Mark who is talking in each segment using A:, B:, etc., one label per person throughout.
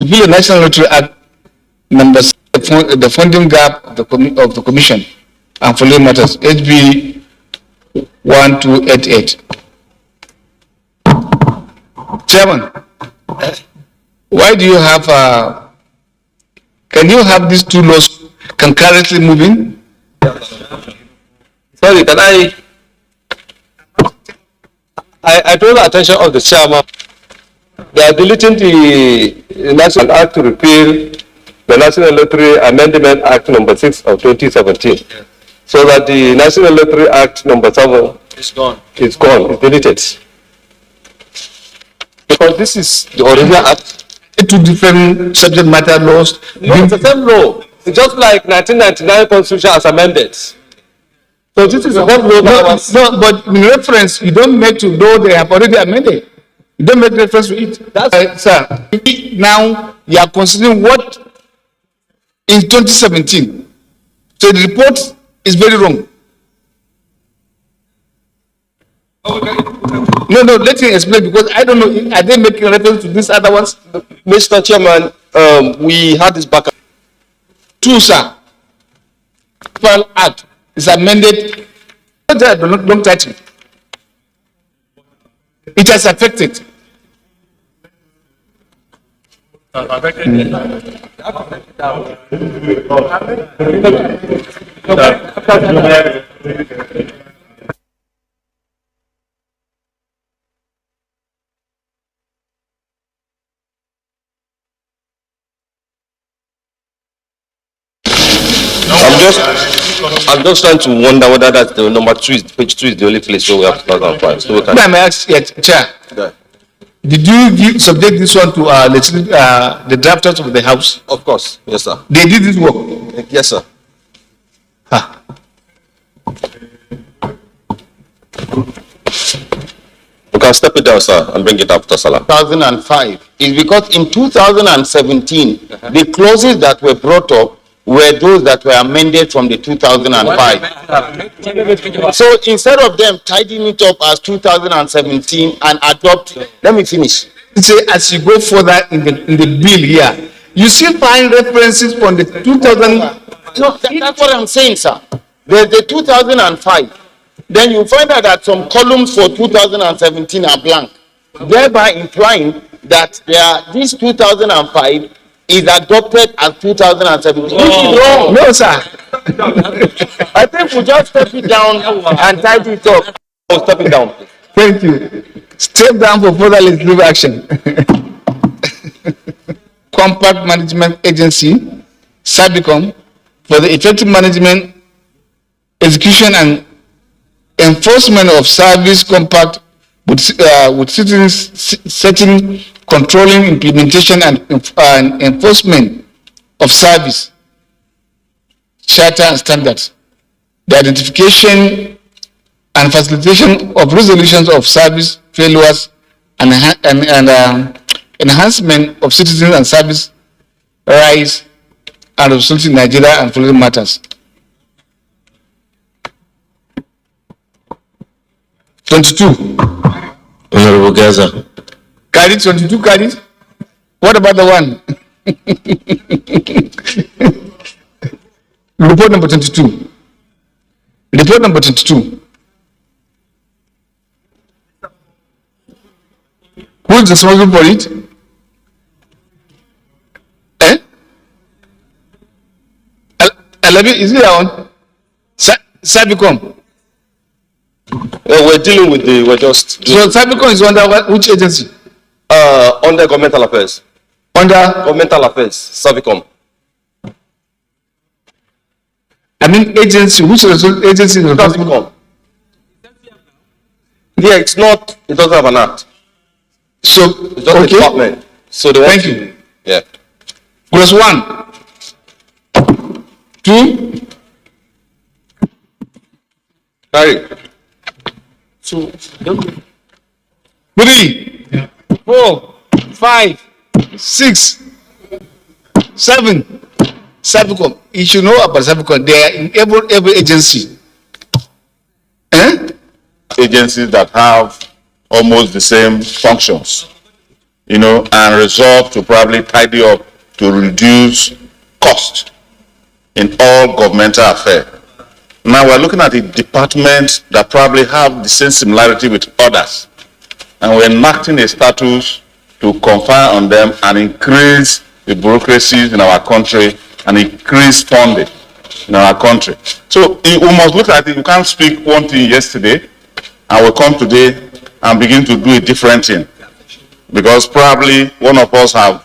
A: to fill the National Lottery Act number 6, the funding gap of the Commission and following matters, HB 1288. Chairman, why do you have, can you have these two laws concurrently moving?
B: Sorry, can I draw the attention of the chairman. They are deleting the National Act to repeal the National Lottery Amendment Act number 6 of 2017. So that the National Lottery Act number 7 is gone. It's deleted. Because this is the original act.
A: Two different subject matter laws.
B: No, it's the same law. It's just like 1999 Constitution as amended. So this is the same law.
A: No, but in reference, you don't make to law they have already amended. You don't make reference to it. That's sir. Now you are considering what in 2017. So the report is very wrong. No, let me explain because I don't know. Are they making reference to these other ones?
B: Mr. Chairman, we had this back.
A: True, sir. File Act is amended. Don't touch it. It has affected.
B: I'm just trying to wonder whether that's the number 2 is page 2 is the only place where we have 2005. So we can.
A: May I ask, Chair?
B: Yeah.
A: Did you subject this one to the drafters of the House?
B: Of course, yes, sir.
A: They did this work.
B: Yes, sir. We can step it down, sir, and bring it up to Salah.
C: 2005 is because in 2017, the clauses that were brought up were those that were amended from the 2005. So instead of them tidying it up as 2017 and adopt, let me finish.
A: Say as you go further in the bill here, you still find references from the 2000.
C: No, that's what I'm saying, sir. There's the 2005. Then you find out that some columns for 2017 are blank, thereby implying that this 2005 is adopted as 2017. Which is wrong.
A: No, sir.
C: I think we just step it down and tidy it up.
B: Oh, step it down.
A: Thank you. Step down for further legislative action. Compact Management Agency, SABICOM, for the effective management, execution, and enforcement of service compact with citizens setting, controlling, implementation, and enforcement of service charter and standards, the identification and facilitation of resolutions of service failures, and enhancement of citizens and service rights and responsibility in Nigeria and following matters. 22.
B: Honorable Gaza.
A: Carried 22 carried. What about the one? Report number 22. Report number 22. Who is responsible for it? Is it on? Sabicom.
B: We're dealing with we're just.
A: So Sabicom is under which agency?
B: Under Governmental Affairs.
A: Under
B: Governmental Affairs, Savicom.
A: I mean agency, which agency is responsible?
B: Yeah, it's not, it doesn't have an act.
A: So,
B: it's just a department. So they want
A: Thank you.
B: Yeah.
A: Plus 1, 2,
B: Carry.
A: 2, 3, 4, 5, 6, 7. Sabicom. You should know about Sabicom. They are in every agency.
D: Agencies that have almost the same functions. and resolve to probably tidy up to reduce cost in all governmental affairs. Now we're looking at a department that probably have the same similarity with others, and we're enacting a status to confer on them and increase the bureaucracies in our country and increase funding in our country. So we must look at it. You can't speak one thing yesterday and we'll come today and begin to do a different thing, because probably one of us have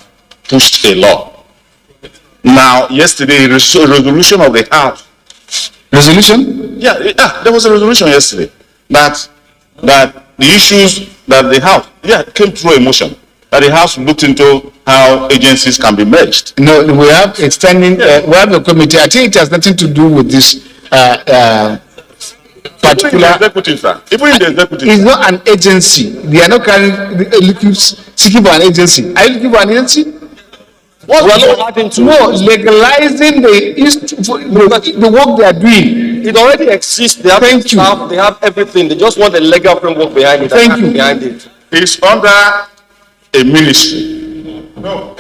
D: pushed a law. Now, yesterday, a resolution of the House.
A: Resolution?
D: Yeah, there was a resolution yesterday that the issues that the House, came through a motion that the House looked into how agencies can be merged.
A: No, we have a standing, we have a committee. I think it has nothing to do with this particular.
D: Executive, sir. Even in the executive.
A: It's not an agency. They are not seeking for an agency. Are you looking for an agency? No, legalizing the work they are doing.
B: It already exists. They have
A: Thank you.
B: staff, they have everything. They just want a legal framework behind it.
A: Thank you.
B: Behind it.
D: It's under a ministry.
B: No.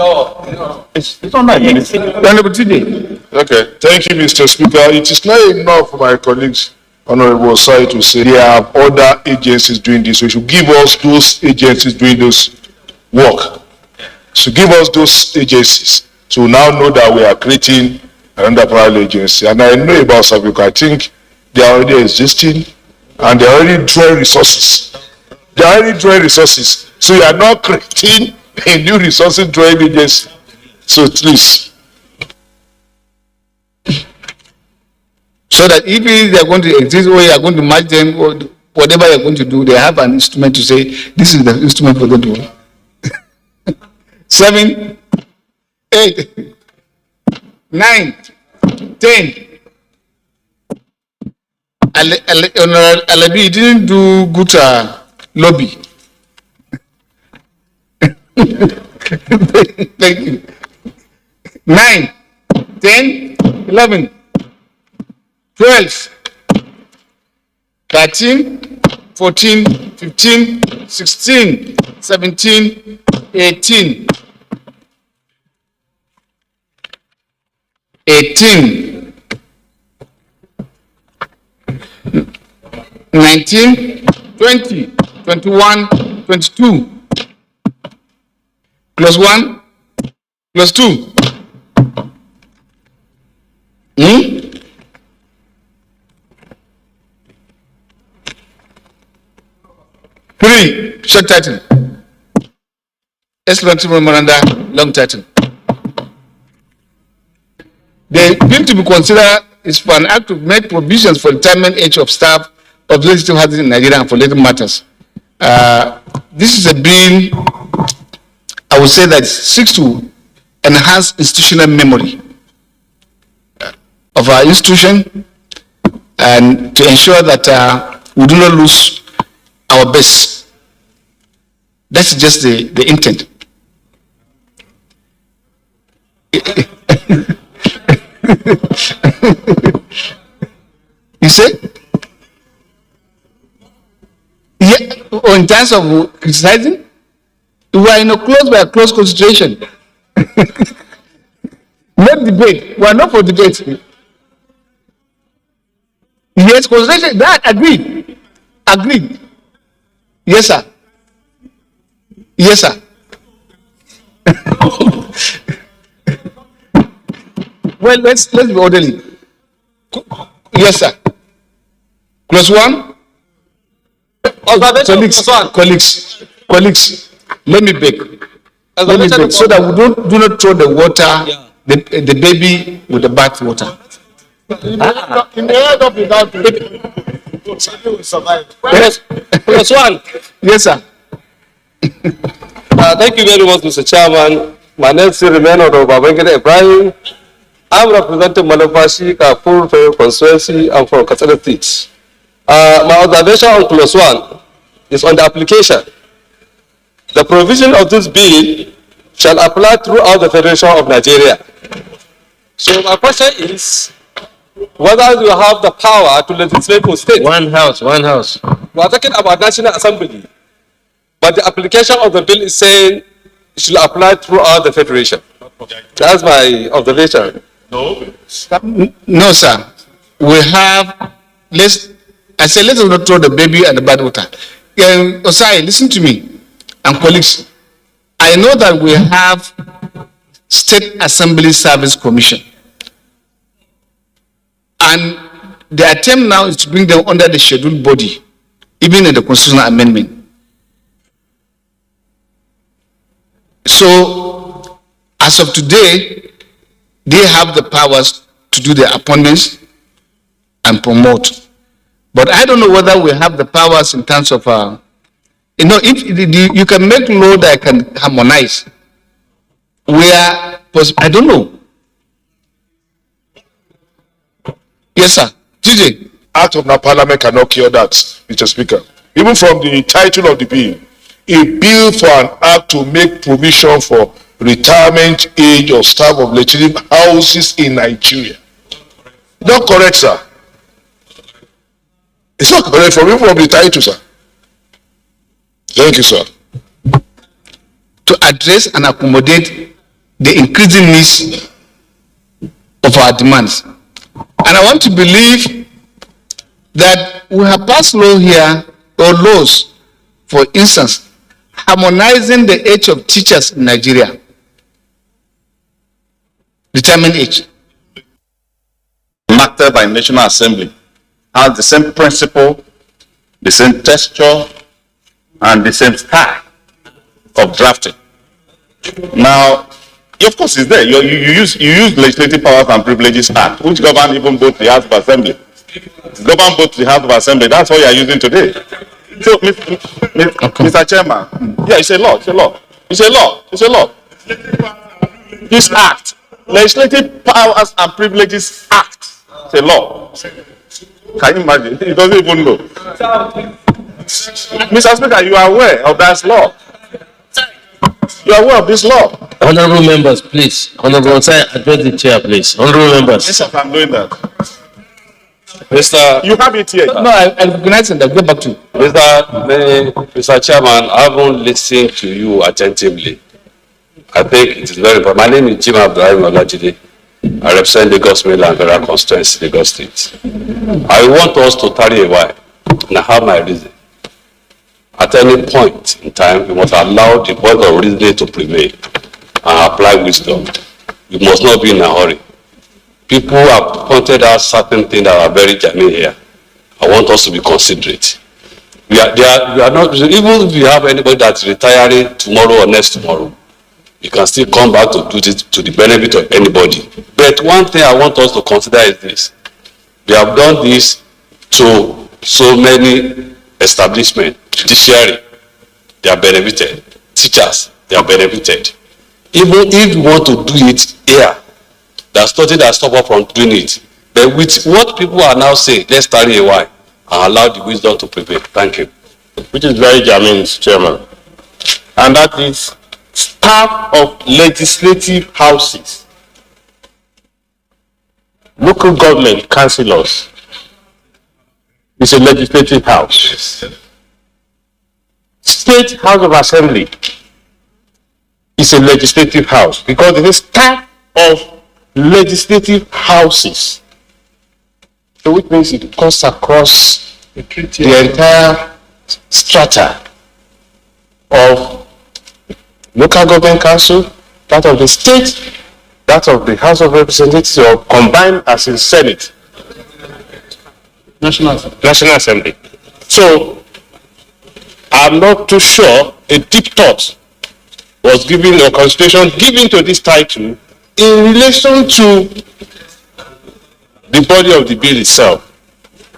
D: It's under a ministry.
E: Okay, thank you, Mr. Speaker. It is not enough for my colleagues, Honorable Sai, to say they have other agencies doing this. So you should give us those agencies doing this work. So give us those agencies to now know that we are creating another parallel agency. And I know about Sabico. I think they are already existing and they are already drawing resources. They are already drawing resources. So you are not creating a new resources drawing agency. So please.
A: So that if they are going to exist or you are going to match them or whatever you are going to do, they have an instrument to say, this is the instrument for them to work. 7, 8, 9, 10. Alabi didn't do good lobby. Thank you. 9, 10, 11, 12, 13, 14, 15, 16, 17, 18, 19, 20, 21, 22, plus 1, plus 2. 3, short title. Explanatory memoranda, long title. The bill to be considered is for an act to make provisions for retirement age of staff of legislative houses in Nigeria and for related matters. This is a bill, I would say, that seeks to enhance institutional memory of our institution and to ensure that we do not lose our base. That's just the intent. You say? Yeah, in terms of criticizing, we are in a close concentration. Not debate. We are not for debate. Yes, concentration. That agreed. Agreed. Yes, sir. Yes, sir. Well, let's be orderly. Yes, sir. Plus 1. Colleagues. Let me beg. So that we do not throw the water, the baby with the bath water.
C: In the head of without it, will survive.
B: Plus 1.
A: Yes, sir.
B: Thank you very much, Mr. Chairman. My name is Honorable Babangida Ibrahim. I'm representing Malafashi, Kafur for constituency and for Katsina State. My observation on plus 1 is on the application. The provision of this bill shall apply throughout the Federation of Nigeria. So my question is, whether you have the power to legislate for state.
F: One house.
B: We are talking about National Assembly, but the application of the bill is saying it should apply throughout the federation. That's my observation.
A: No, sir. We have, I say, let us not throw the baby at the bathwater. Osai, listen to me, and colleagues. I know that we have State Assembly Service Commission. And the attempt now is to bring them under the scheduled body, even in the constitutional amendment. So, as of today, they have the powers to do the appointments and promote. But I don't know whether we have the powers in terms of, if you can make law that can harmonize, where, I don't know. Yes, sir. GJ.
E: Act of the Parliament cannot cure that, Mr. Speaker. Even from the title of the bill, a bill for an act to make provision for retirement age of staff of legislative houses in Nigeria. Not correct, sir. It's not correct from the title, sir. Thank you, sir.
A: To address and accommodate the increasing needs of our demands. And I want to believe that we have passed law here, or laws, for instance, harmonizing the age of teachers in Nigeria. Retirement age.
D: Enacted by National Assembly has the same principle, the same texture, and the same style of drafting. Now, of course, it's there. You use Legislative Powers and Privileges Act, which govern even both the House of Assembly. It govern both the House of Assembly. That's what you are using today. So, Mr. Chairman, yeah, it's a law. It's a law. It's a law. It's a law. This act, Legislative Powers and Privileges Act, it's a law. Can you imagine? He doesn't even know. Mr. Speaker, you are aware of that law. You are aware of this law.
F: Honorable members, please. Honorable Osai, address the chair, please. Honorable members.
D: Yes, sir, I'm doing that.
B: Mr.
D: You have it here.
A: No, I recognize it. I'll get back to you.
B: Mr. Chairman, I haven't listened to you attentively. I think it is very important. My name is Jim Abdulrahim Olajide. I represent Lagos Mainland Federal Constituency, Lagos State. I want us to tarry a while, and I have my reason. At any point in time, we must allow the voice of reason to prevail and apply wisdom. We must not be in a hurry. People have pointed out certain things that are very germane here. I want us to be considerate. We are not, even if you have anybody that's retiring tomorrow or next tomorrow, you can still come back to do this to the benefit of anybody. But one thing I want us to consider is this. We have done this to so many establishments. Judiciary, they are benefited. Teachers, they are benefited. Even if you want to do it here, there's nothing that stops us from doing it. But with what people are now saying, let's tarry a while and allow the wisdom to prevail. Thank you.
F: Which is very germane, Chairman. And that is staff of legislative houses. Local government councillors is a legislative house. State House of Assembly is a legislative house because it is staff of legislative houses. So which means it cuts across the entire strata of local government council, that of the state, that of the House of Representatives, or combined as in Senate. National Assembly. So I'm not too sure a deep thought was given, or consideration given to this title in relation to the body of the bill itself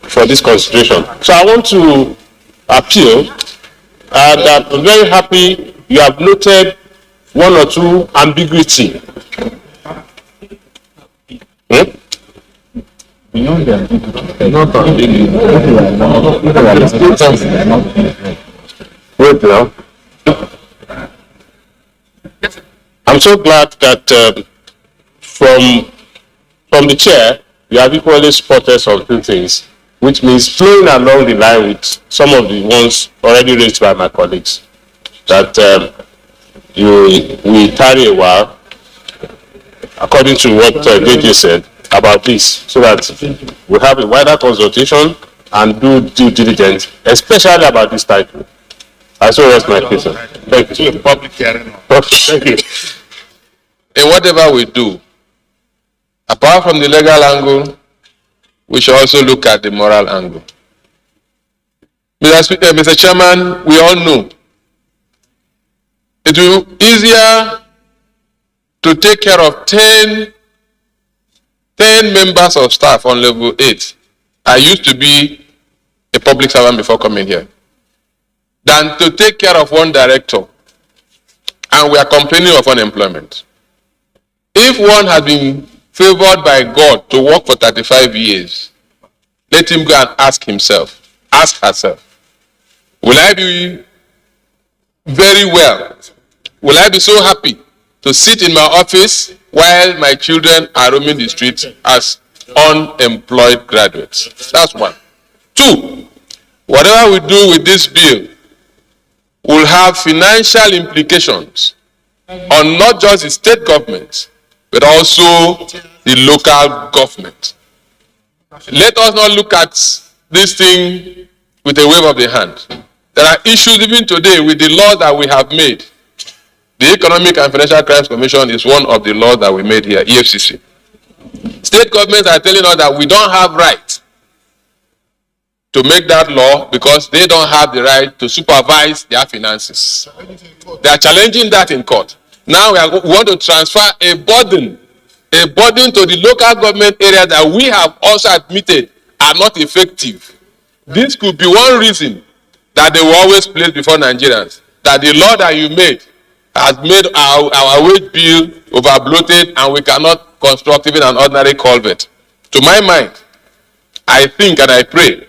F: for this consideration. So I want to appeal, and I'm very happy you have noted one or two ambiguity. Wait now. I'm so glad that from the chair, you have equally spotted some few things, which means flowing along the line with some of the ones already raised by my colleagues, that we tarry a while, according to what JJ said about this, so that we have a wider consultation and do due diligence, especially about this title. I so rest my case. Thank you.
D: Public hearing.
F: Thank you.
G: In whatever we do, apart from the legal angle, we should also look at the moral angle. Mr. Speaker, Mr. Chairman, we all know it will be easier to take care of 10 members of staff on level 8. I used to be a public servant before coming here, than to take care of one director, and we are complaining of unemployment. If one has been favored by God to work for 35 years, let him go and ask herself, will I be very well? Will I be so happy to sit in my office while my children are roaming the streets as unemployed graduates? That's one. Two, whatever we do with this bill will have financial implications on not just the state government, but also the local government. Let us not look at this thing with a wave of the hand. There are issues even today with the law that we have made. The Economic and Financial Crimes Commission is one of the laws that we made here, EFCC. State governments are telling us that we don't have right to make that law because they don't have the right to supervise their finances. They are challenging that in court. Now we want to transfer a burden to the local government area that we have also admitted are not effective. This could be one reason that they will always place before Nigerians, that the law that you made has made our wage bill over bloated and we cannot construct even an ordinary culvert. To my mind, I think and I pray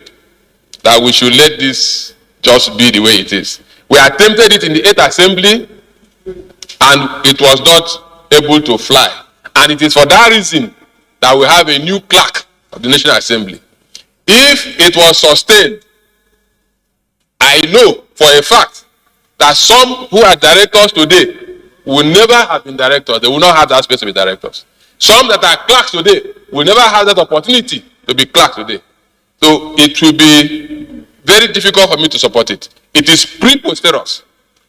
G: that we should let this just be the way it is. We attempted it in the 8th Assembly and it was not able to fly. And it is for that reason that we have a new clerk of the National Assembly. If it was sustained, I know for a fact that some who are directors today will never have been directors. They will not have that space to be directors. Some that are clerks today will never have that opportunity to be clerks today. So it will be very difficult for me to support it. It is preposterous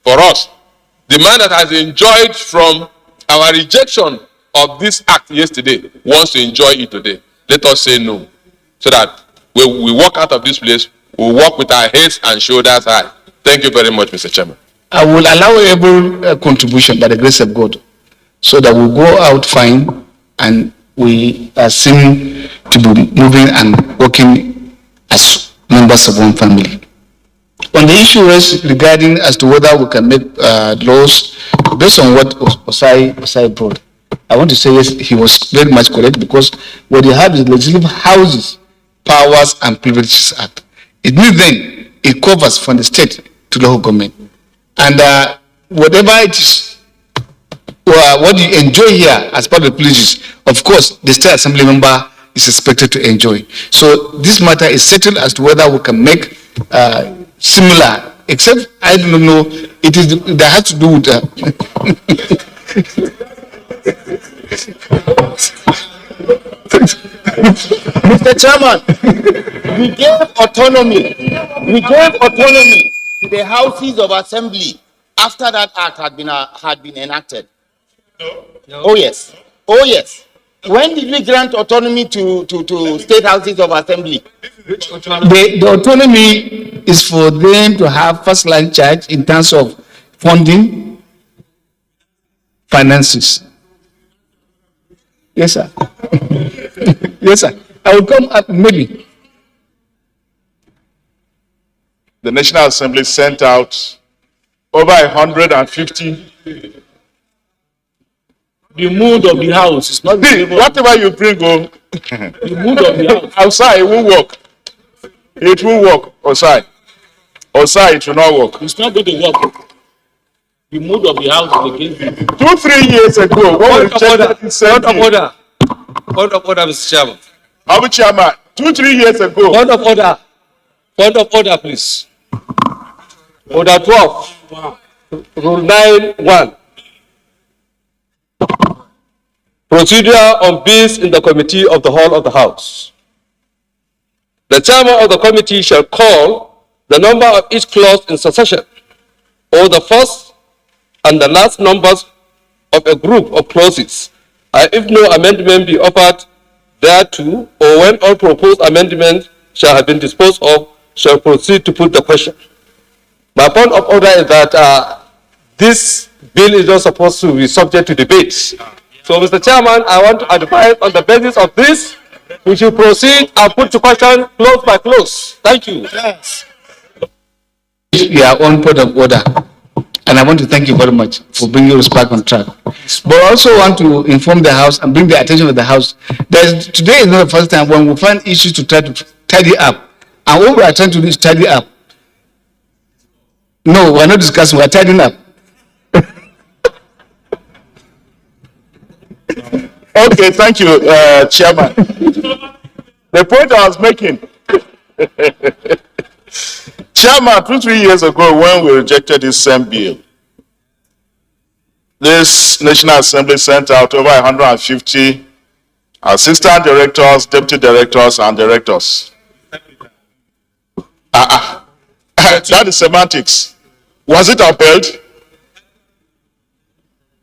G: for us. The man that has enjoyed from our rejection of this act yesterday wants to enjoy it today. Let us say no, so that when we walk out of this place, we walk with our heads and shoulders high. Thank you very much, Mr. Chairman.
A: I will allow able contribution by the grace of God, so that we go out fine and we are seen to be moving and working as members of one family. On the issue raised regarding as to whether we can make laws based on what Osai brought, I want to say yes, he was very much correct, because what you have is the Legislative Houses Powers and Privileges Act. It means then it covers from the state to local government, and whatever it is, what you enjoy here as part of the privileges, of course, the state assembly member is expected to enjoy. So this matter is settled as to whether we can make similar, except I don't know. It is that has to do with.
C: Mr. Chairman, we gave autonomy to the houses of assembly after that act had been enacted. No. Oh yes. When did we grant autonomy to state houses of assembly?
A: The autonomy is for them to have first line charge in terms of funding, finances. Yes, sir. Yes, sir. I will come up maybe.
E: The National Assembly sent out over 150.
H: The mood of the house is not the
E: whatever you bring home.
H: The mood of the house.
E: Outside, it won't work. It won't work outside. Outside, it will not work.
H: It's not going to work. The mood of the house is against you.
E: 2-3 years ago,
B: Point of order, Mr. Chairman.
E: Abu Chairman, 2-3 years ago.
B: Point of order, please. Order 12. Rule 9(1). Procedure on bills in the committee of the whole of the House. The chairman of the committee shall call the number of each clause in succession, or the first and the last numbers of a group of clauses, and if no amendment be offered thereto, or when all proposed amendments shall have been disposed of, shall proceed to put the question. My point of order is that this bill is not supposed to be subject to debate. So, Mr. Chairman, I want to advise on the basis of this, we should proceed and put the question clause by clause. Thank you.
C: Yes.
A: Your own point of order, and I want to thank you very much for bringing us back on track. But I also want to inform the House and bring the attention of the House that today is not the first time when we find issues to try to tidy up, and what we are trying to do is tidy up. No, we are not discussing, we are tidying up.
E: Okay, thank you, Chairman. The point I was making, Chairman, 2-3 years ago when we rejected this same bill, this National Assembly sent out over 150 assistant directors, deputy directors, and directors. That is semantics. Was it upheld?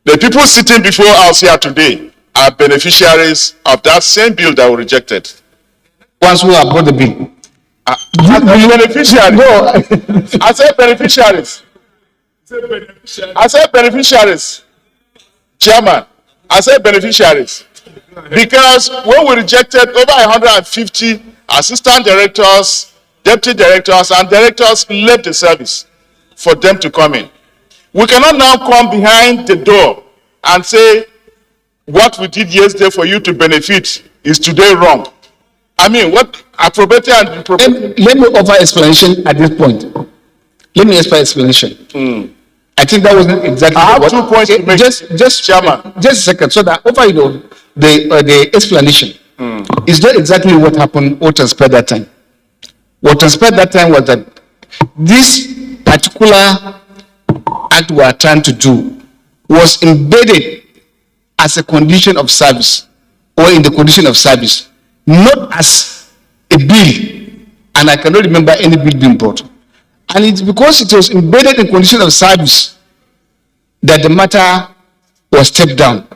E: The people sitting before us here today are beneficiaries of that same bill that we rejected.
A: Once we have brought the bill.
E: Beneficiaries.
A: No.
E: I said beneficiaries. I said beneficiaries. Chairman, I said beneficiaries. Because when we rejected over 150 assistant directors, deputy directors, and directors left the service for them to come in. We cannot now come behind the door and say, what we did yesterday for you to benefit is today wrong. I mean, what appropriate and impropriate?
A: Let me offer explanation at this point. Let me offer explanation. I think that wasn't exactly.
E: I have 2 points to make.
A: Just
E: Chairman.
A: Just a second, so that offer the explanation. Is not exactly what happened. What transpired that time? What transpired that time was that this particular act we are trying to do was embedded as a condition of service, or in the condition of service, not as a bill, and I cannot remember any bill being brought. And it's because it was embedded in condition of service that the matter was stepped down.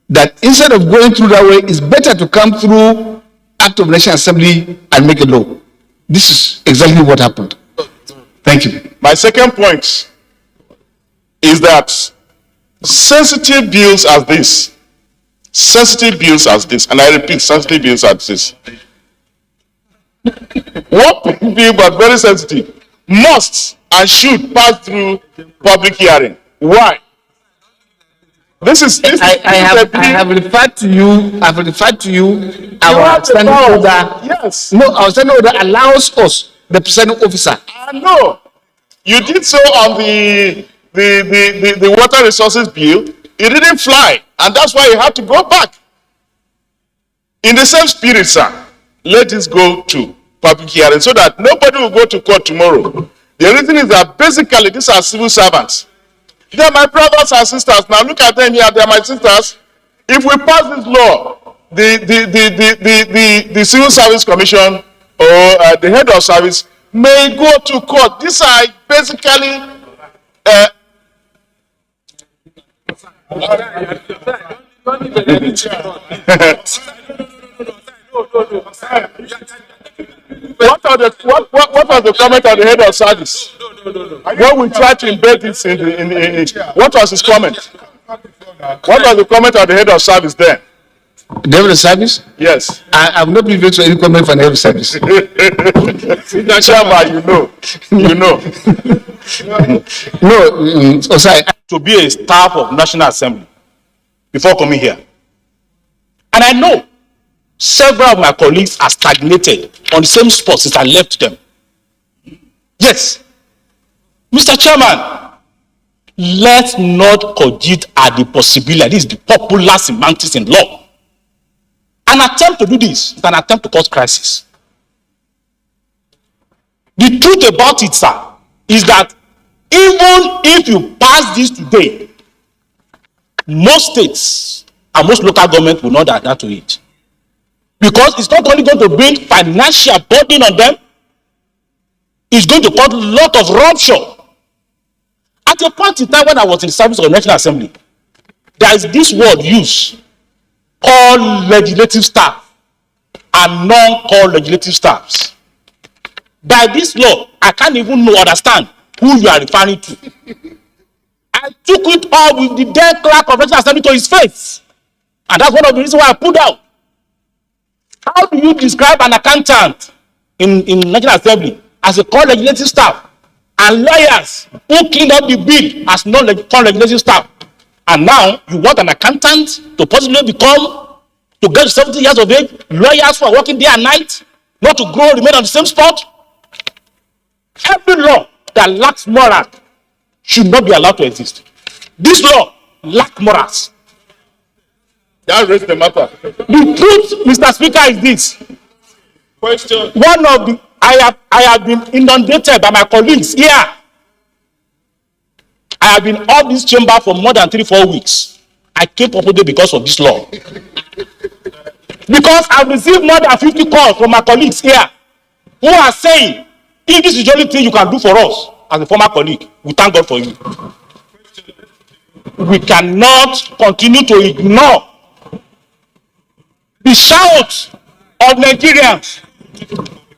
A: That instead of going through that way, it's better to come through Act of National Assembly and make a law. This is exactly what happened. Thank you.
E: My second point is that sensitive bills as this, and I repeat, sensitive bills as this, what bill but very sensitive, must and should pass through public hearing. Why?
A: I have referred to you. I've referred to you. Our standing order.
E: Yes.
A: No, our standing order allows us, the presiding officer.
E: I know. You did so on the water resources bill. It didn't fly, and that's why you had to go back. In the same spirit, sir, let this go to public hearing so that nobody will go to court tomorrow. The reason is that basically these are civil servants. They are my brothers and sisters. Now look at them here. They are my sisters. If we pass this law, the Civil Service Commission or the head of service may go to court. These are basically What was the comment of the head of service? When we tried to embed this in what was his comment? What was the comment of the head of service then?
A: The head of service?
E: Yes.
A: I have not been to any comment from the head of service.
E: Chairman, you know.
A: No, sorry.
H: To be a staff of National Assembly before coming here. And I know several of my colleagues are stagnated on the same spot since I left them. Yes. Mr. Chairman, let's not cogit at the possibility, this is the popular semantics in law. An attempt to do this is an attempt to cause crisis. The truth about it, sir, is that even if you pass this today, most states and most local governments will not adhere to it. Because it's not only going to bring financial burden on them, it's going to cause a lot of rupture. At a point in time when I was in the service of the National Assembly, there is this word used called legislative staff and non-called legislative staffs. By this law, I can't even understand who you are referring to. I took it all with the then clerk of National Assembly to his face. And that's one of the reasons why I pulled out. How do you describe an accountant in National Assembly as a called legislative staff and lawyers who cleaned up the bill as non-called legislative staff? And now you want an accountant to possibly become, to get to 70 years of age, lawyers who are working day and night, not to grow, remain on the same spot? Every law that lacks moral should not be allowed to exist. This law lacks morals.
E: That raised the matter.
H: The truth, Mr. Speaker, is this.
E: Question.
H: One of the, I have been inundated by my colleagues here. I have been off this chamber for more than 3-4 weeks. I came up with it because of this law. Because I've received more than 50 calls from my colleagues here who are saying, if this is the only thing you can do for us as a former colleague, we thank God for you. We cannot continue to ignore the shout of Nigerians.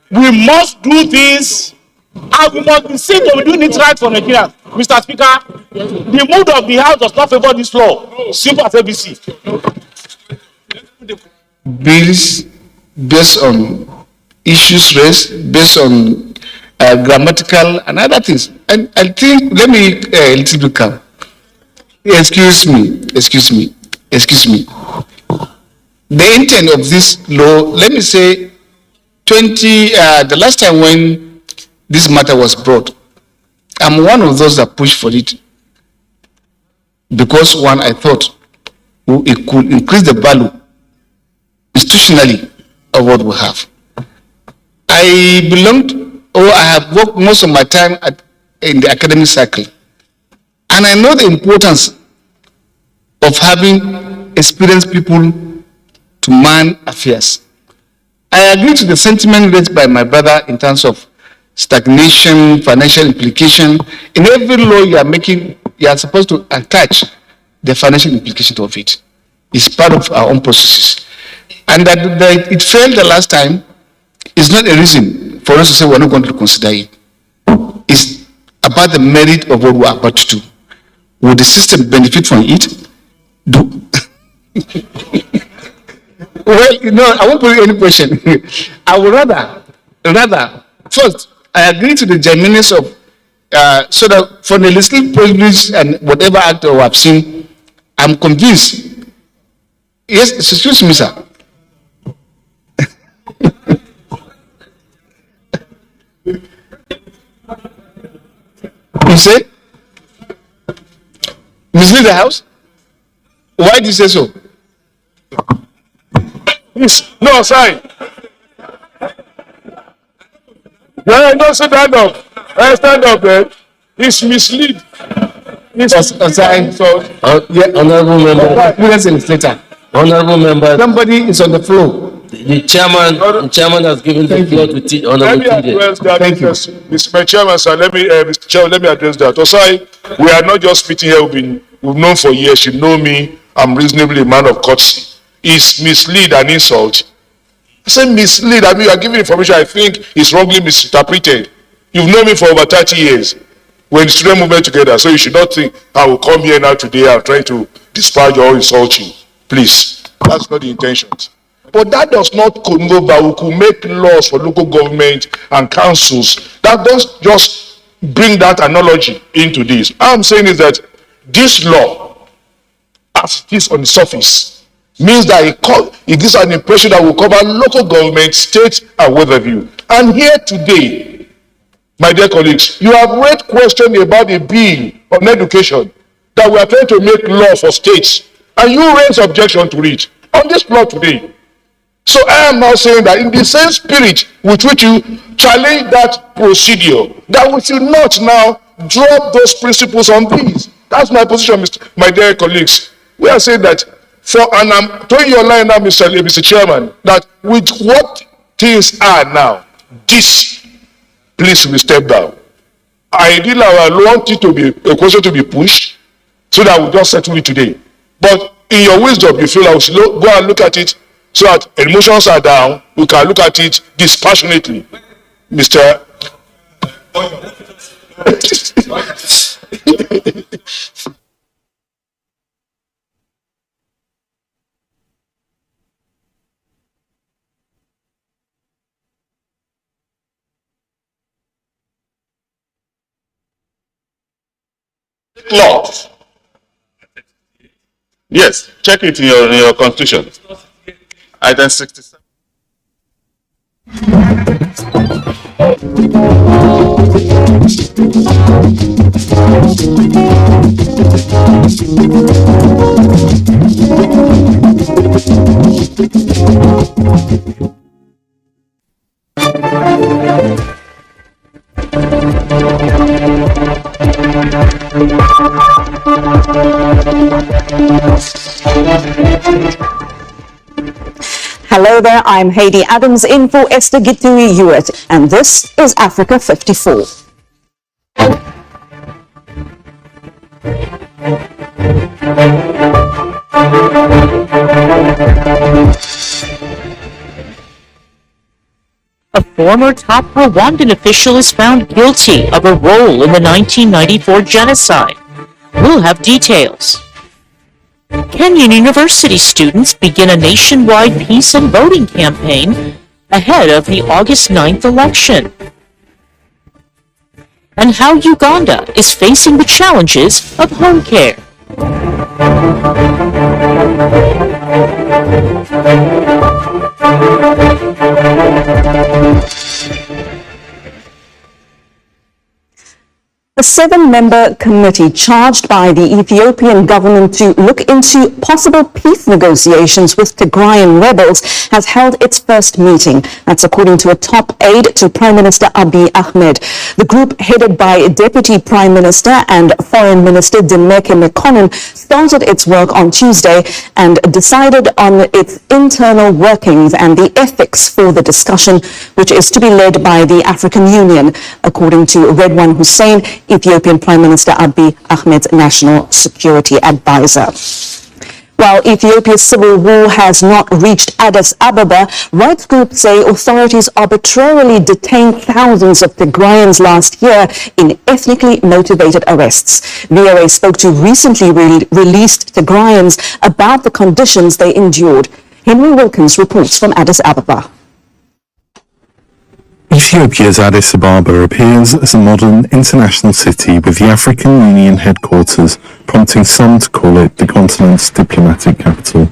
H: We must do this, and we must be seen to be doing it right for Nigerians. Mr. Speaker, the mood of the House does not favor this law. Simple as ABC.
A: Bills based on issues raised, based on grammatical and other things. And I think, let me a little bit calm. Excuse me. The intent of this law, let me say, the last time when this matter was brought, I'm one of those that pushed for it. Because one, I thought it could increase the value institutionally of what we have. I have worked most of my time in the academic cycle. And I know the importance of having experienced people to man affairs. I agree to the sentiment raised by my brother in terms of stagnation, financial implication. In every law you are making, you are supposed to attach the financial implication of it. It's part of our own processes. And that it failed the last time is not a reason for us to say we're not going to consider it. It's about the merit of what we're about to do. Will the system benefit from it? Well, I won't put any question. I would rather, first, I agree to the genuineness of, so that for the legislative privilege and whatever act we have seen, I'm convinced. Yes, excuse me, sir. You say? Mislead the house? Why do you say so?
E: No, sorry. Yeah, no, stand up. Stand up, man. It's mislead.
B: Honorable member. Honorable member.
A: Somebody is on the floor.
B: The chairman has given the floor to Honorable
E: Let me address that. Thank you. Mr. Chairman, sir, Mr. Chairman, let me address that. Osai, we are not just speaking here. We've known for years. You know me. I'm reasonably a man of courtesy. Is mislead and insult? I say mislead. I mean, you are giving information I think is wrongly misinterpreted. You've known me for over 30 years. We're in the student movement together, so you should not think I will come here now today and try to disparage or insult you. Please, that's not the intention. But that does not connote that we could make laws for local government and councils. That does just bring that analogy into this. All I'm saying is that this law, as it is on the surface, means that it gives an impression that will cover local government, state, and Weatherview. And here today, my dear colleagues, you have raised questions about a bill on education that we are trying to make law for states, and you raise objection to it on this floor today. So I am now saying that in the same spirit with which you challenge that procedure, that we should not now drop those principles on these. That's my position, my dear colleagues. we are saying that and I'm throwing your line now, Mr. Chairman, that with what things are now, this please will step down. Ideally, I want it to be a question to be pushed so that we just settle it today. But in your wisdom, you feel I should go and look at it so that emotions are down. We can look at it dispassionately, Mr.
D: Laws. Yes, check it in your constitution. Item 67.
I: Hello there, I'm Heidi Adams in for Esther Gitui Hewitt, and this is Africa 54.
J: A former top Rwandan official is found guilty of a role in the 1994 genocide. We'll have details. Kenyan University students begin a nationwide peace and voting campaign ahead of the August 9th election. And how Uganda is facing the challenges of home care.
I: A 7-member committee charged by the Ethiopian government to look into possible peace negotiations with Tigrayan rebels has held its first meeting. That's according to a top aide to Prime Minister Abiy Ahmed. The group, headed by Deputy Prime Minister and Foreign Minister Demeke Mekonnen, started its work on Tuesday and decided on its internal workings and the ethics for the discussion, which is to be led by the African Union, according to Redwan Hussein, Ethiopian Prime Minister Abiy Ahmed's national security advisor. While Ethiopia's civil war has not reached Addis Ababa, rights groups say authorities arbitrarily detained thousands of Tigrayans last year in ethnically motivated arrests. VOA spoke to recently released Tigrayans about the conditions they endured. Henry Wilkins reports from Addis Ababa.
K: Ethiopia's Addis Ababa appears as a modern international city with the African Union headquarters, prompting some to call it the continent's diplomatic capital.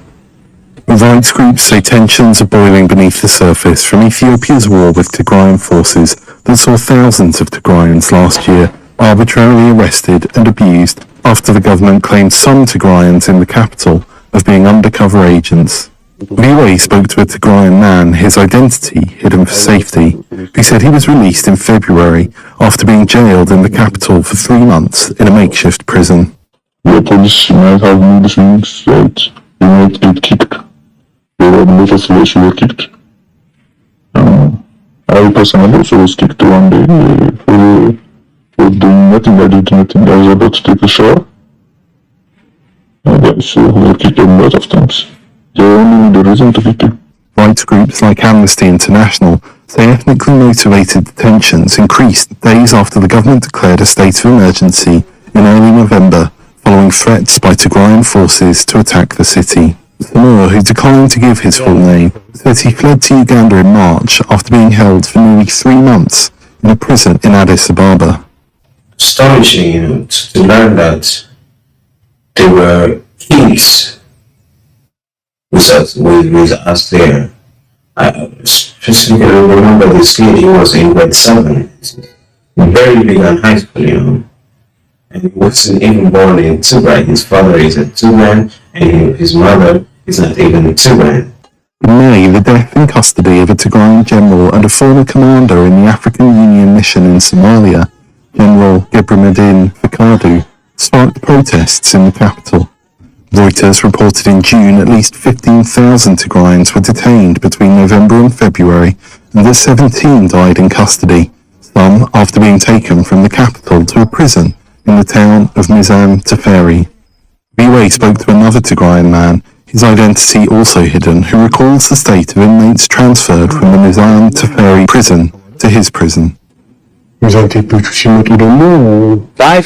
K: Rights groups say tensions are boiling beneath the surface from Ethiopia's war with Tigrayan forces that saw thousands of Tigrayans last year arbitrarily arrested and abused after the government claimed some Tigrayans in the capital of being undercover agents. VOA spoke to a Tigrayan man, his identity hidden for safety, who said he was released in February after being jailed in the capital for 3 months in a makeshift prison.
L: The police might have made things that they might get kicked. There were a lot of flesh were kicked. I personally also was kicked one day for doing nothing. I did nothing. I was about to take a shower. So we were kicked a lot of times. They only need a reason to kick you.
K: Rights groups like Amnesty International say ethnically motivated detentions increased days after the government declared a state of emergency in early November following threats by Tigrayan forces to attack the city. Samur, who declined to give his full name, says he fled to Uganda in March after being held for nearly 3 months in a prison in Addis Ababa.
M: Astonishing, to learn that there were kings with us there. I specifically remember this kid, he was in grade 7, very big in high school, and he wasn't even born in Tigray. His father is a Tigrayan, and his mother is not even a Tigrayan.
K: In May, the death in custody of a Tigrayan general and a former commander in the African Union mission in Somalia, General Gebramedin Fakadu, sparked protests in the capital. Reuters reported in June at least 15,000 Tigrayans were detained between November and February, and that 17 died in custody, some after being taken from the capital to a prison in the town of Mizan Teferi. VOA spoke to another Tigrayan man, his identity also hidden, who recalls the state of inmates transferred from the Mizan Teferi prison to his prison.
N: 5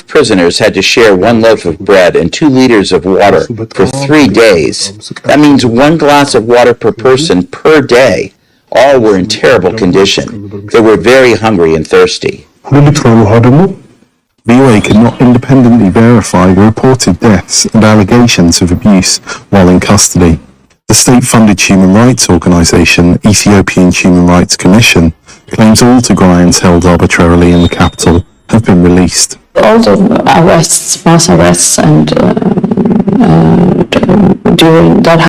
N: prisoners had to share 1 loaf of bread and 2 liters of water for 3 days. That means 1 glass of water per person per day. All were in terrible condition. They were very hungry and thirsty.
K: VOA could not independently verify the reported deaths and allegations of abuse while in custody. The state-funded human rights organisation, Ethiopian Human Rights Commission, claims all Tigrayans held arbitrarily in the capital have been released.
O: All the arrests, mass arrests, and during that